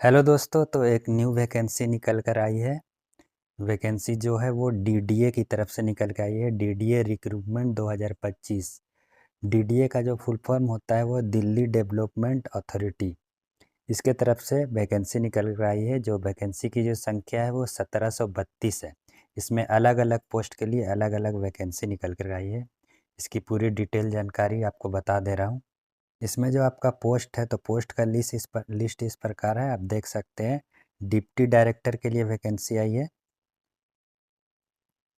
Hello दोस्तों, तो एक न्यू वैकेंसी निकल कर आई है। वैकेंसी जो है वो डीडीए की तरफ से निकल कर आई है। DDA recruitment 2025। डीडीए का जो फुल फॉर्म होता है वो दिल्ली डेवलपमेंट अथॉरिटी, इसके तरफ से वैकेंसी निकल कर आई है। जो वैकेंसी की जो संख्या है वो 1732 है। इसमें अलग अलग पोस्ट के लिए अलग अलग वैकेंसी निकल कर आई है। इसकी पूरी डिटेल जानकारी आपको बता दे रहा हूँ। इसमें जो आपका पोस्ट है तो पोस्ट का लिस्ट इस प्रकार है, आप देख सकते हैं। डिप्टी डायरेक्टर के लिए वैकेंसी आई है,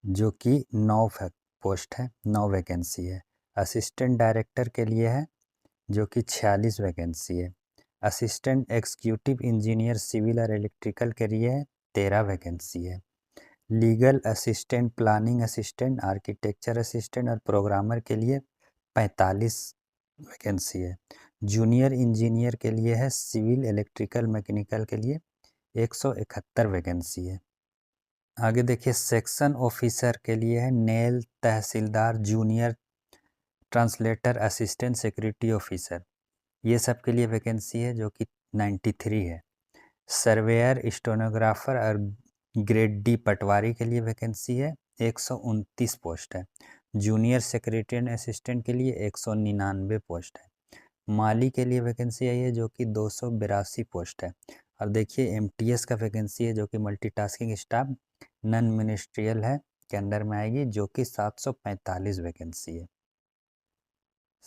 जो कि 9 पोस्ट है, 9 वैकेंसी है। असिस्टेंट डायरेक्टर के लिए है, जो कि 46 वैकेंसी है। असिस्टेंट एग्जीक्यूटिव इंजीनियर सिविल और इलेक्ट्रिकल के लिए है, 13 वैकेंसी है। Legal assistant, planning assistant, architecture assistant और प्रोग्रामर के लिए 45 वैकेंसी है। जूनियर इंजीनियर के लिए है, सिविल इलेक्ट्रिकल मैकेनिकल के लिए 171 वैकेंसी है। आगे देखिए, सेक्शन ऑफिसर के लिए है, नेल tehsildar, junior translator, assistant security officer, ये सब के लिए वैकेंसी है, जो कि 93 है। सर्वेयर, स्टेनोग्राफर और ग्रेड डी पटवारी के लिए वैकेंसी है, 129 पोस्ट है। जूनियर सेक्रेटरी असिस्टेंट के लिए 199 पोस्ट है। माली के लिए वैकेंसी आई है, जो कि 282 पोस्ट है। और देखिए, एमटीएस का वैकेंसी है, जो कि मल्टीटास्किंग स्टाफ नॉन मिनिस्ट्रियल है, के अंडर में आएगी, जो कि 745 वैकेंसी है।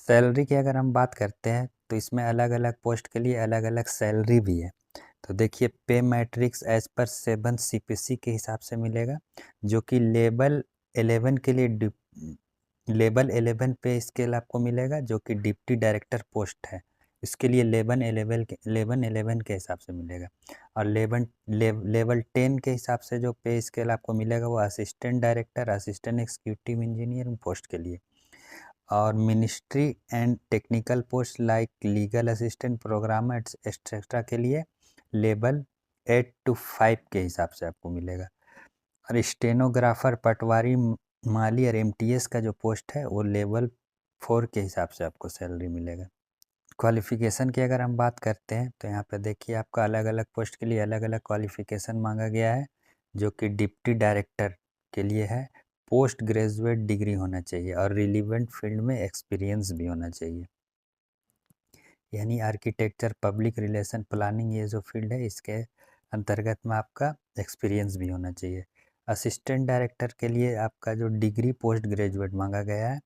सैलरी की अगर हम बात करते हैं तो इसमें अलग अलग पोस्ट के लिए अलग अलग सैलरी भी है। तो देखिए, पे मैट्रिक्स एज पर 7 सीपीसी के हिसाब से मिलेगा, जो कि लेवल 11 पे स्केल आपको मिलेगा, जो कि डिप्टी डायरेक्टर पोस्ट है। इसके लिए लेवल 11 के हिसाब से मिलेगा। और लेवल 10 के हिसाब से जो पे स्केल आपको मिलेगा वो assistant director, assistant executive engineer post के लिए। और ministry and technical post like legal assistant, programmer etcetera के लिए लेवल 8 to 5 के हिसाब से आपको मिलेगा। और स्टेनोग्राफर, पटवारी, माली और एमटीएस का जो पोस्ट है वो लेवल 4 के हिसाब से आपको सैलरी मिलेगा। क्वालिफ़िकेशन की अगर हम बात करते हैं तो यहाँ पे देखिए, आपका अलग अलग पोस्ट के लिए अलग अलग क्वालिफ़िकेशन मांगा गया है। जो कि डिप्टी डायरेक्टर के लिए है, पोस्ट ग्रेजुएट डिग्री होना चाहिए और रिलीवेंट फील्ड में एक्सपीरियंस भी होना चाहिए। यानी आर्किटेक्चर, पब्लिक रिलेशन, प्लानिंग, ये जो फील्ड है इसके अंतर्गत में आपका एक्सपीरियंस भी होना चाहिए। असिस्टेंट डायरेक्टर के लिए आपका जो डिग्री पोस्ट ग्रेजुएट मांगा गया है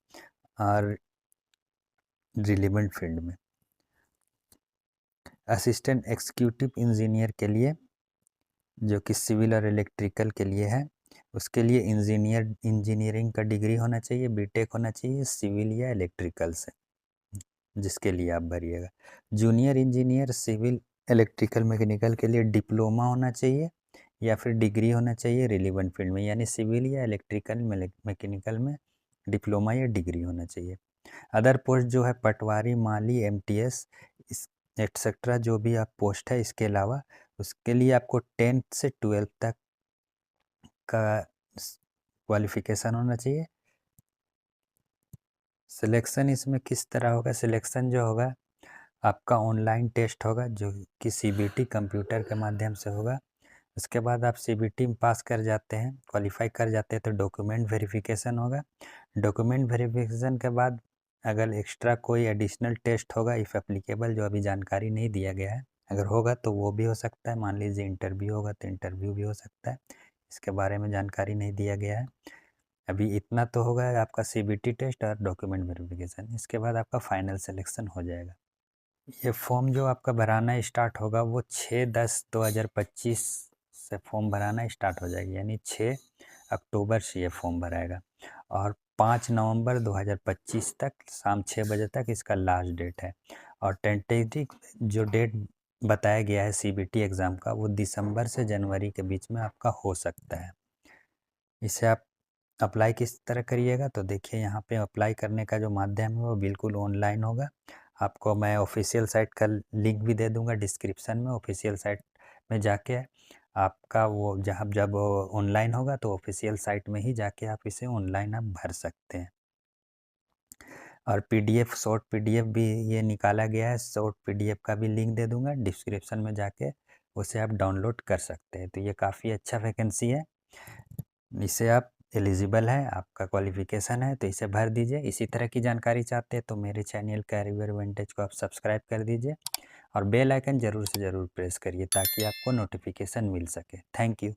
और रिलीवेंट फील्ड में। असिस्टेंट एग्जीक्यूटिव इंजीनियर के लिए, जो कि सिविल और इलेक्ट्रिकल के लिए है, उसके लिए इंजीनियरिंग का डिग्री होना चाहिए, बीटेक होना चाहिए सिविल या इलेक्ट्रिकल से, जिसके लिए आप भरिएगा। Junior engineer civil electrical mechanical के लिए डिप्लोमा होना चाहिए या फिर डिग्री होना चाहिए रिलीवेंट फील्ड में, यानी सिविल या इलेक्ट्रिकल मैकेनिकल में डिप्लोमा या डिग्री होना चाहिए। अदर पोस्ट जो है पटवारी, माली, एमटीएस एक्सेट्रा, जो भी आप पोस्ट है इसके अलावा, उसके लिए आपको 10th से 12th तक का क्वालिफिकेशन होना चाहिए। सिलेक्शन इसमें किस तरह होगा? सिलेक्शन जो होगा आपका ऑनलाइन टेस्ट होगा, जो कि सीबीटी कंप्यूटर के माध्यम से होगा। उसके बाद आप सीबीटी में पास कर जाते हैं, क्वालिफाई कर जाते हैं, तो डॉक्यूमेंट वेरिफिकेशन होगा। डॉक्यूमेंट वेरिफिकेशन के बाद अगर एक्स्ट्रा कोई एडिशनल टेस्ट होगा इफ़ एप्लीकेबल, जो अभी जानकारी नहीं दिया गया है, अगर होगा तो वो भी हो सकता है। मान लीजिए इंटरव्यू होगा तो इंटरव्यू भी हो सकता है, इसके बारे में जानकारी नहीं दिया गया है अभी। इतना तो होगा आपका सीबीटी टेस्ट और डॉक्यूमेंट वेरिफिकेशन, इसके बाद आपका फाइनल सिलेक्शन हो जाएगा। ये फॉर्म जो आपका भराना स्टार्ट होगा वो 6/10/2025 से फॉर्म भराना स्टार्ट हो जाएगी, यानी 6 अक्टूबर से ये फॉर्म भराएगा और 5 नवंबर 2025 तक शाम 6 बजे तक इसका लास्ट डेट है। और टेंटेटिव जो डेट बताया गया है सीबीटी एग्ज़ाम का, वो दिसंबर से जनवरी के बीच में आपका हो सकता है। इसे आप अप्लाई किस तरह करिएगा? तो देखिए, यहाँ पे अप्लाई करने का जो माध्यम है वो बिल्कुल ऑनलाइन होगा। आपको मैं ऑफिशियल साइट का लिंक भी दे दूँगा डिस्क्रिप्शन में। ऑफिशियल साइट में जाके आपका वो जहाँ जब ऑनलाइन होगा तो ऑफिशियल साइट में ही जाके आप इसे ऑनलाइन आप भर सकते हैं। और पीडीएफ, शॉर्ट पीडीएफ भी ये निकाला गया है, शॉर्ट पीडीएफ का भी लिंक दे दूँगा डिस्क्रिप्शन में जाके उसे आप डाउनलोड कर सकते हैं। तो ये काफ़ी अच्छा वैकेंसी है, इसे आप एलिजिबल है, आपका क्वालिफ़िकेशन है तो इसे भर दीजिए। इसी तरह की जानकारी चाहते हैं तो मेरे चैनल कैरियर एडवांटेज को आप सब्सक्राइब कर दीजिए और बेल आइकन ज़रूर से ज़रूर प्रेस करिए ताकि आपको नोटिफिकेशन मिल सके। Thank you.